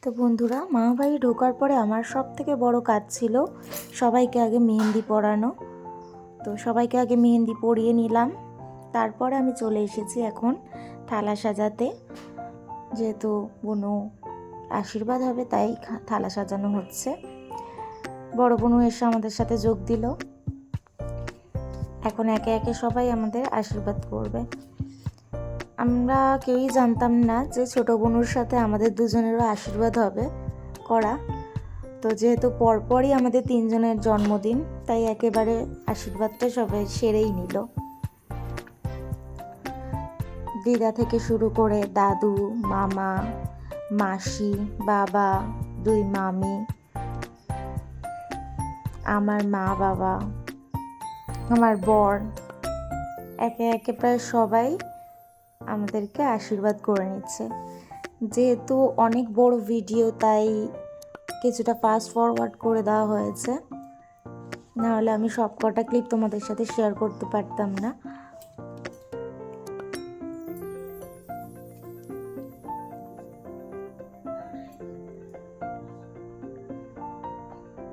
তো বন্ধুরা, মামাবাড়ি ঢোকার পরে আমার সব থেকে বড় কাজ ছিল সবাইকে আগে মেহেন্দি পরানো। তো সবাইকে আগে মেহেন্দি পরিয়ে নিলাম, তারপরে আমি চলে এসেছি এখন থালা সাজাতে। যেহেতু বোনু আশীর্বাদ হবে তাই থালা সাজানো হচ্ছে। বড় বোনু এসে আমাদের সাথে যোগ দিল। এখন একে একে সবাই আমাদের আশীর্বাদ করবে। আমরা কেউই জানতাম না যে ছোট বোনুর সাথে আমাদের দুজনেরও আশীর্বাদ হবে করা। তো যেহেতু পরপরই আমাদের তিনজনের জন্মদিন, তাই একেবারে আশীর্বাদটা সবাই সেরেই নিল। দিদা থেকে শুরু করে দাদু, মামা, মাসি, বাবা, দুই মামি, আমার মা বাবা, আমার বর, একে একে প্রায় সবাই আমাদেরকে আশীর্বাদ করে নিচ্ছে। যেহেতু অনেক বড় ভিডিও, তাই কিছুটা ফাস্ট ফরওয়ার্ড করে দেওয়া হয়েছে, নাহলে আমি সব কটা ক্লিপ তোমাদের সাথে শেয়ার করতে পারতাম না।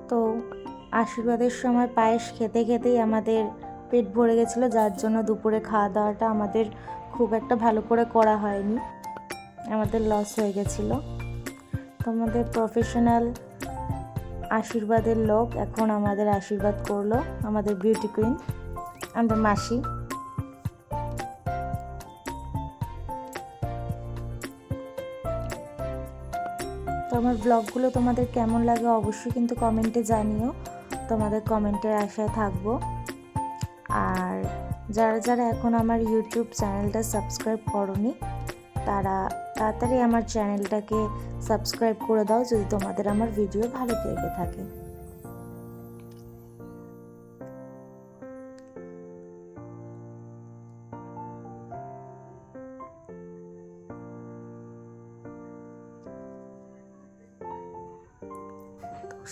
তো আশীর্বাদের সময় পায়েস খেতে খেতেই আমাদের পেট ভরে গেছিলো, যার জন্য দুপুরে খাওয়া দাওয়াটা আমাদের খুব একটা ভালো করে করা হয়নি, আমাদের লস হয়ে গেছিলো। তোমাদের প্রফেশনাল আশীর্বাদের লোক এখন আমাদের আশীর্বাদ করলো, আমাদের বিউটি কুইন, আমাদের মাসি। তো আমার ব্লগগুলো তোমাদের কেমন লাগে অবশ্যই কিন্তু কমেন্টে জানিও, তোমাদের কমেন্টের আশায় থাকবো। আর যারা যারা এখন আমার ইউটিউব চ্যানেলটা সাবস্ক্রাইব করোনি, তারা তাড়াতাড়ি আমার চ্যানেলটাকে সাবস্ক্রাইব করে দাও যদি তোমাদের আমার ভিডিও ভালো লেগে থাকে।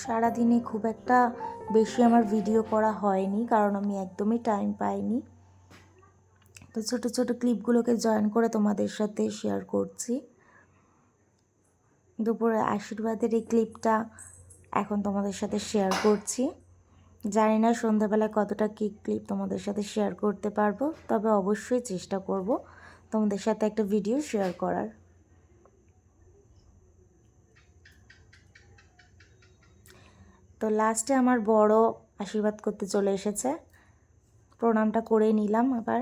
সারাদিনে খুব একটা বেশি আমার ভিডিও করা হয়নি, কারণ আমি একদমই টাইম পাইনি। তো ছোটো ছোটো ক্লিপগুলোকে জয়েন করে তোমাদের সাথে শেয়ার করছি। দুপুরে আশীর্বাদের এই ক্লিপটা এখন তোমাদের সাথে শেয়ার করছি। জানি না সন্ধ্যাবেলায় কতটা কি ক্লিপ তোমাদের সাথে শেয়ার করতে পারবো, তবে অবশ্যই চেষ্টা করব তোমাদের সাথে একটা ভিডিও শেয়ার করার। তো লাস্টে আমার বড় আশীর্বাদ করতে চলে এসেছে, প্রণামটা করে নিলাম আবার।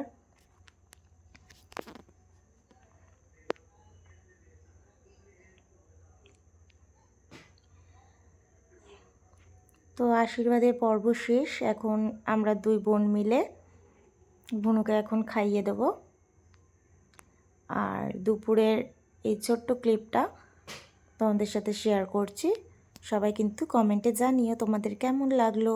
তো আশীর্বাদের পর্ব শেষ, এখন আমরা দুই বোন মিলে বোনকে এখন খাইয়ে দেব। আর দুপুরের এই ছোট্ট ক্লিপটা তোমাদের সাথে শেয়ার করছি। সবাই কিন্তু কমেন্টে জানিও তোমাদের কেমন লাগলো।